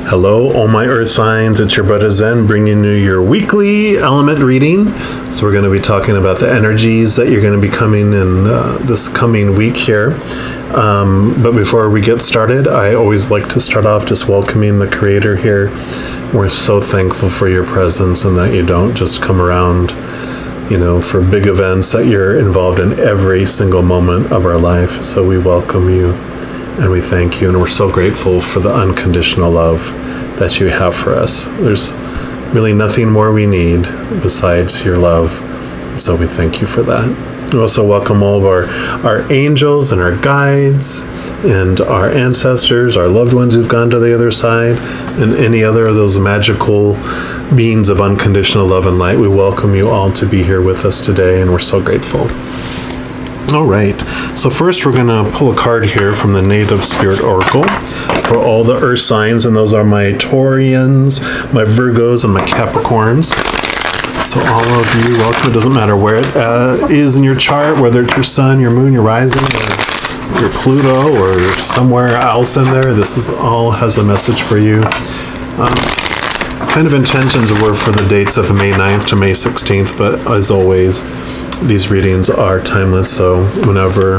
Hello, all my earth signs. It's your brother Zen bringing you your weekly element reading. So we're going to be talking about the energies that you're going to be coming in this coming week here. But before we get started, I always like to start off just welcoming the Creator here. We're so thankful for your presence and that you don't just come around, for big events, that you're involved in every single moment of our life. So we welcome you. And we thank you, and we're so grateful for the unconditional love that you have for us. There's really nothing more we need besides your love, so we thank you for that. We also welcome all of our angels and our guides and our ancestors, our loved ones who've gone to the other side, and any other of those magical beings of unconditional love and light. We welcome you all to be here with us today, and we're so grateful. All right, so first we're going to pull a card here from the Native Spirit Oracle for all the earth signs, and those are my Taurians, my Virgos, and my Capricorns. So all of you, welcome. It doesn't matter where it is in your chart, whether it's your sun, your moon, your rising, or your Pluto, or somewhere else in there. This is all has a message for you. Kind of intentions were for the dates of May 9th to May 16th, but as always, these readings are timeless, so whenever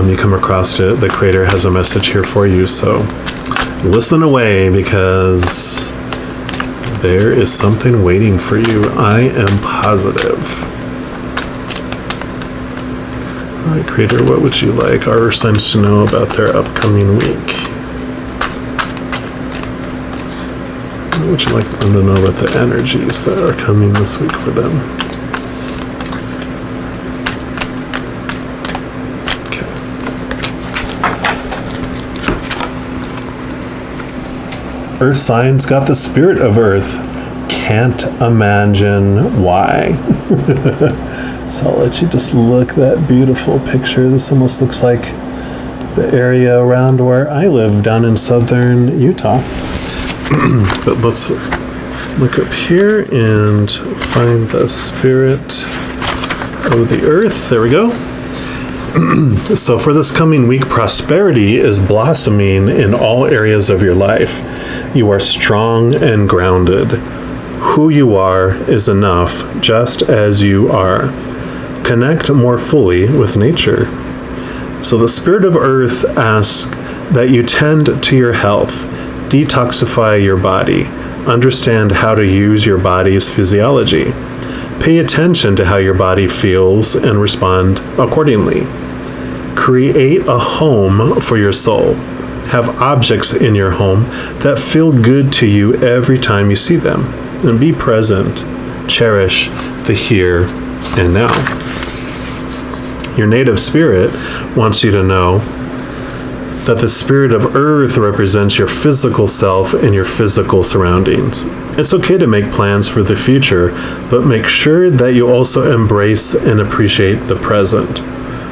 you come across it, the Creator has a message here for you. So listen away, because there is something waiting for you. I am positive. All right, Creator, what would you like our signs to know about their upcoming week? What would you like them to know about the energies that are coming this week for them? Earth signs got the spirit of Earth. Can't imagine why. So I'll let you just look at that beautiful picture. This almost looks like the area around where I live down in southern Utah. But let's look up here and find the spirit of the Earth. There we go. So for this coming week, prosperity is blossoming in all areas of your life. You are strong and grounded. Who you are is enough, just as you are. Connect more fully with nature. So the Spirit of Earth asks that you tend to your health, detoxify your body, understand how to use your body's physiology. Pay attention to how your body feels and respond accordingly. Create a home for your soul. Have objects in your home that feel good to you every time you see them. And be present. Cherish the here and now. Your native spirit wants you to know that the spirit of Earth represents your physical self and your physical surroundings. It's okay to make plans for the future, but make sure that you also embrace and appreciate the present.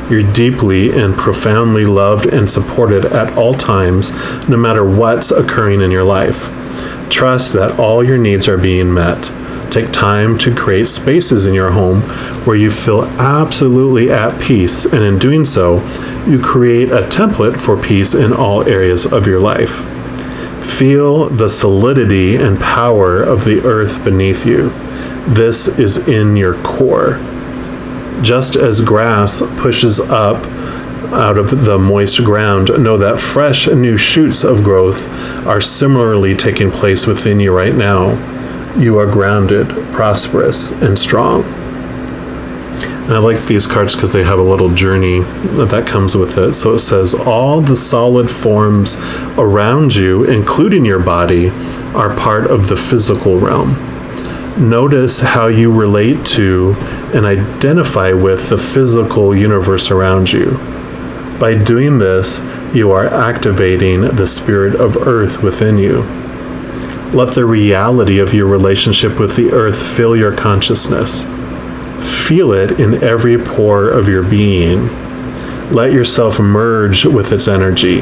You're deeply and profoundly loved and supported at all times, no matter what's occurring in your life. Trust that all your needs are being met. Take time to create spaces in your home where you feel absolutely at peace, and in doing so, you create a template for peace in all areas of your life. Feel the solidity and power of the earth beneath you. This is in your core. Just as grass pushes up out of the moist ground, know that fresh new shoots of growth are similarly taking place within you right now. You are grounded, prosperous, and strong. And I like these cards because they have a little journey that comes with it. So it says, all the solid forms around you, including your body, are part of the physical realm. Notice how you relate to and identify with the physical universe around you. By doing this, you are activating the spirit of Earth within you. Let the reality of your relationship with the Earth fill your consciousness. Feel it in every pore of your being. Let yourself merge with its energy.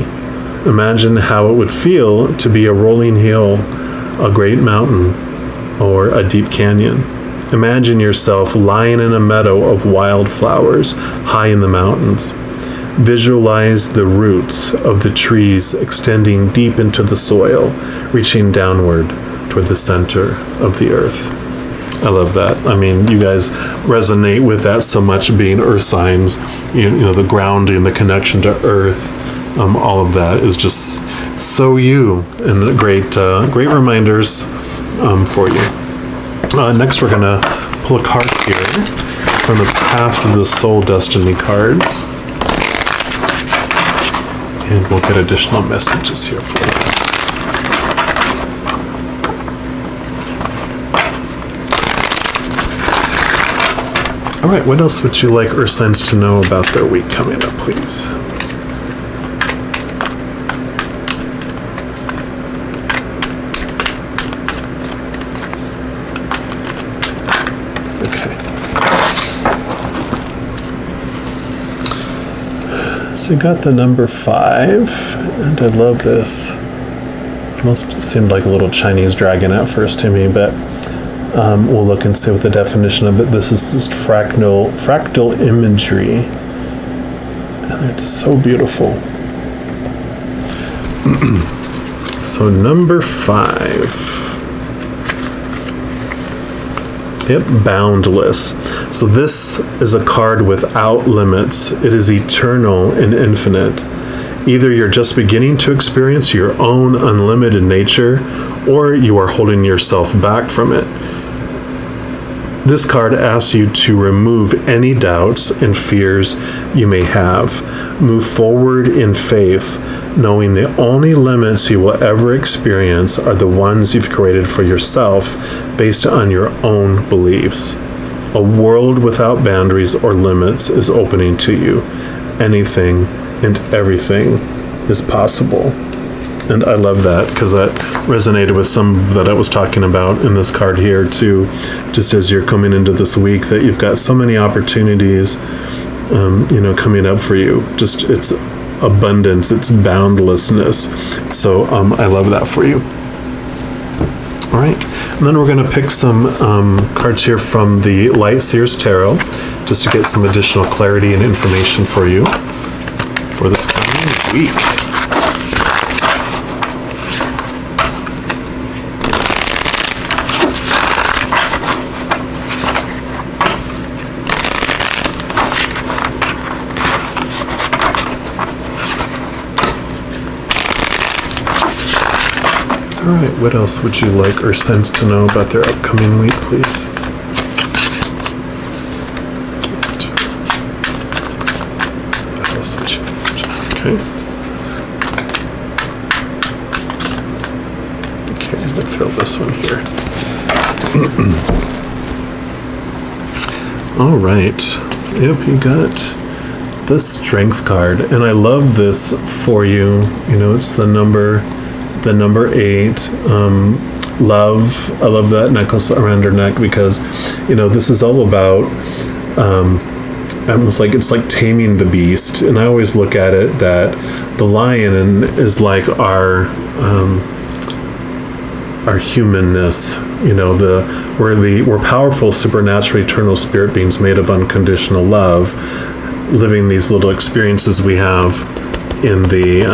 Imagine how it would feel to be a rolling hill, a great mountain, or a deep canyon. Imagine yourself lying in a meadow of wildflowers high in the mountains. Visualize the roots of the trees extending deep into the soil, reaching downward toward the center of the earth. I love that. I mean, you guys resonate with that so much, being earth signs, you know, the grounding, the connection to earth, all of that is just so you, and great reminders for you. Next, we're going to pull a card here from the Path of the Soul Destiny cards. And we'll get additional messages here for you. All right, what else would you like Earth signs to know about their week coming up, please? So you got the number 5, and I love this. Almost seemed like a little Chinese dragon at first to me, but we'll look and see what the definition of it. This is just fractal imagery, and they're just so beautiful. So number 5. Yep, boundless. So this is a card without limits. It is eternal and infinite. Either you're just beginning to experience your own unlimited nature, or you are holding yourself back from it. This card asks you to remove any doubts and fears you may have. Move forward in faith, knowing the only limits you will ever experience are the ones you've created for yourself based on your own beliefs. A world without boundaries or limits is opening to you. Anything and everything is possible. And I love that, because that resonated with some that I was talking about in this card here too. Just as you're coming into this week, that you've got so many opportunities, coming up for you. Just it's abundance, it's boundlessness. So I love that for you. All right, and then we're going to pick some cards here from the Light Seers Tarot, just to get some additional clarity and information for you for this coming week. All right, what else would you like Earth signs to know about their upcoming week, please? What else would you like? Okay. Okay, I'm gonna fill this one here. All right. Yep, you got the Strength card, and I love this for you. You know, it's the number 8. Love. I love that necklace around her neck, because this is all about almost like it's like taming the beast. And I always look at it that the lion is like our humanness. We're powerful, supernatural, eternal spirit beings made of unconditional love, living these little experiences we have in the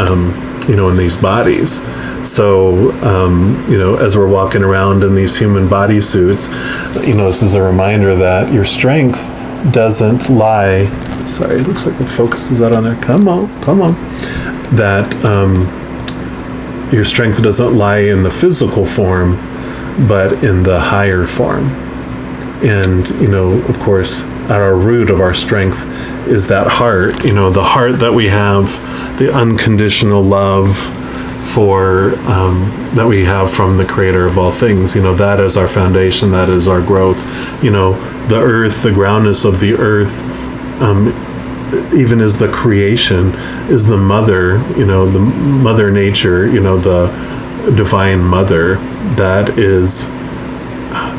in these bodies. So, as we're walking around in these human body suits, this is a reminder that your strength doesn't lie. Sorry, it looks like the focus is out on there. Come on. That your strength doesn't lie in the physical form, but in the higher form. And, of course, at our root of our strength is that heart, the heart that we have, the unconditional love for that we have from the creator of all things. That is our foundation, that is our growth. The earth, the groundness of the earth, even as the creation, is the mother, the mother nature, the divine mother. That is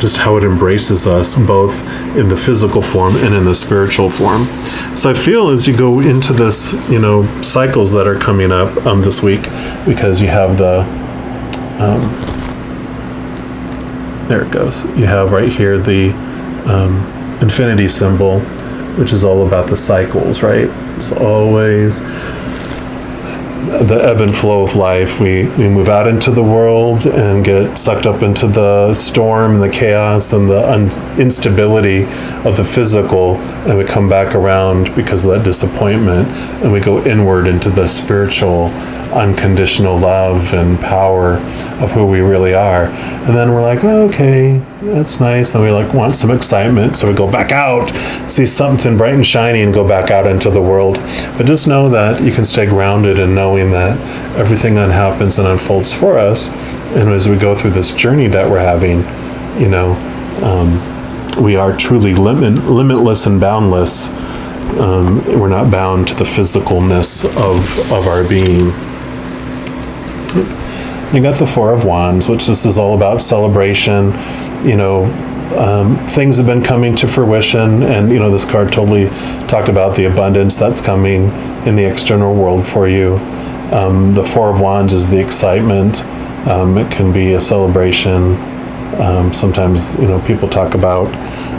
just how it embraces us, both in the physical form and in the spiritual form. So I feel as you go into this, cycles that are coming up this week, because you have the, there it goes. You have right here the infinity symbol, which is all about the cycles, right? It's always the ebb and flow of life. We move out into the world and get sucked up into the storm and the chaos and the instability of the physical, and we come back around because of that disappointment, and we go inward into the spiritual, unconditional love and power of who we really are. And then we're like, oh, okay, that's nice, and we like want some excitement, so we go back out, see something bright and shiny, and go back out into the world. But just know that you can stay grounded in knowing that everything that happens and unfolds for us. And as we go through this journey that we're having, we are truly limitless and boundless. We're not bound to the physicalness of our being. You got the Four of Wands, which this is all about celebration. Things have been coming to fruition, and this card totally talked about the abundance that's coming in the external world for you. The Four of Wands is the excitement. It can be a celebration. Sometimes people talk about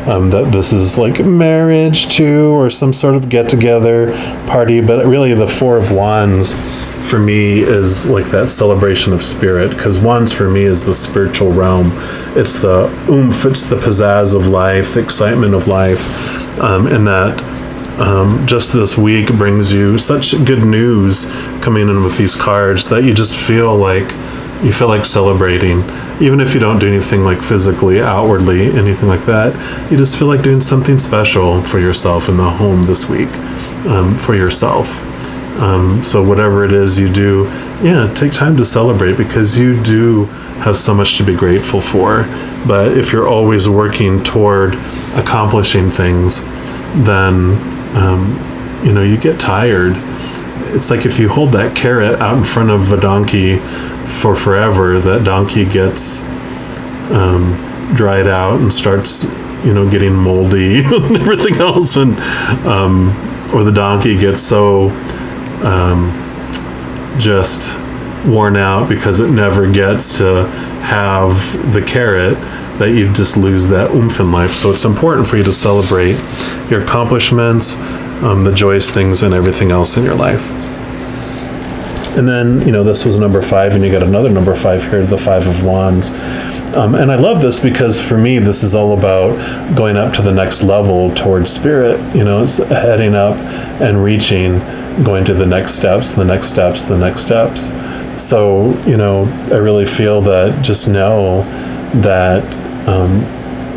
that this is like marriage too, or some sort of get-together party, but really the Four of Wands for me is like that celebration of spirit, because wands for me is the spiritual realm. It's the oomph, it's the pizzazz of life, the excitement of life, and that just this week brings you such good news coming in with these cards that you just feel like celebrating. Even if you don't do anything like physically, outwardly, anything like that, you just feel like doing something special for yourself in the home this week, for yourself. So whatever it is you do, take time to celebrate, because you do have so much to be grateful for. But if you're always working toward accomplishing things, then, you get tired. It's like if you hold that carrot out in front of a donkey for forever, that donkey gets dried out and starts, getting moldy and everything else. And, or the donkey gets so just worn out because it never gets to have the carrot, that you just lose that oomph in life. So it's important for you to celebrate your accomplishments, the joyous things, and everything else in your life. And then, this was number 5, and you got another number 5 here, the Five of Wands. And I love this because for me, this is all about going up to the next level towards spirit. It's heading up and reaching, going to the next steps, the next steps, the next steps. So, I really feel that, just know that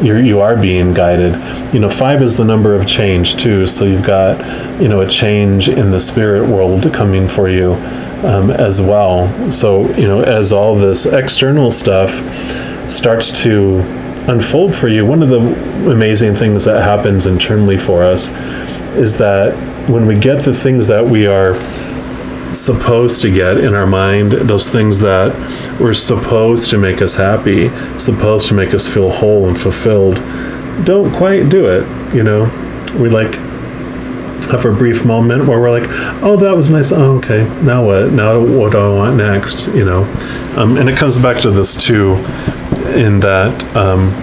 you are being guided. 5 is the number of change too. So you've got, a change in the spirit world coming for you as well. So, as all this external stuff starts to unfold for you, one of the amazing things that happens internally for us is that when we get the things that we are supposed to get in our mind, those things that were supposed to make us happy, supposed to make us feel whole and fulfilled, don't quite do it. We have a brief moment where we're like, oh, that was nice. Oh, okay, now what? Now what do I want next? And it comes back to this too, in that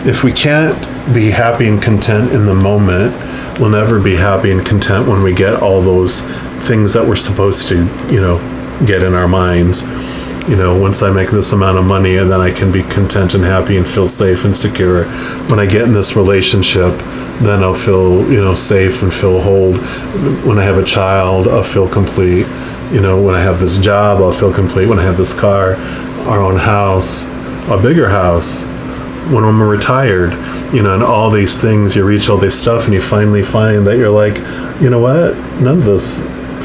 if we can't be happy and content in the moment, we'll never be happy and content when we get all those things that we're supposed to, get in our minds. Once I make this amount of money, and then I can be content and happy and feel safe and secure. When I get in this relationship, then I'll feel, safe and feel whole. When I have a child, I'll feel complete. When I have this job, I'll feel complete. When I have this car, our own house, a bigger house, when I'm retired, and all these things, you reach all this stuff, and you finally find that you're like, you know what? None of this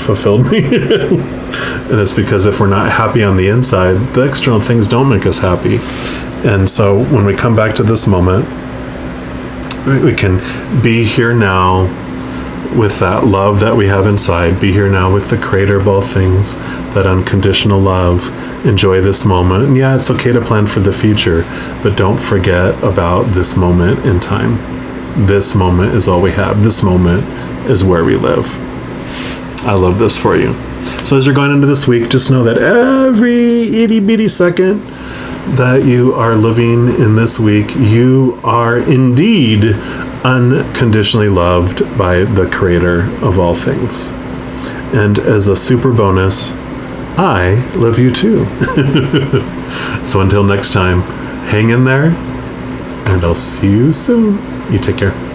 fulfilled me. And it's because if we're not happy on the inside, the external things don't make us happy. And so when we come back to this moment, we can be here now with that love that we have inside, be here now with the creator of all things, that unconditional love. Enjoy this moment. And it's okay to plan for the future, but don't forget about this moment in time. This moment is all we have. This moment is where we live. I love this for you. So as you're going into this week, just know that every itty bitty second that you are living in this week, you are indeed unconditionally loved by the creator of all things. And as a super bonus, I love you too. So until next time, hang in there, and I'll see you soon. You take care.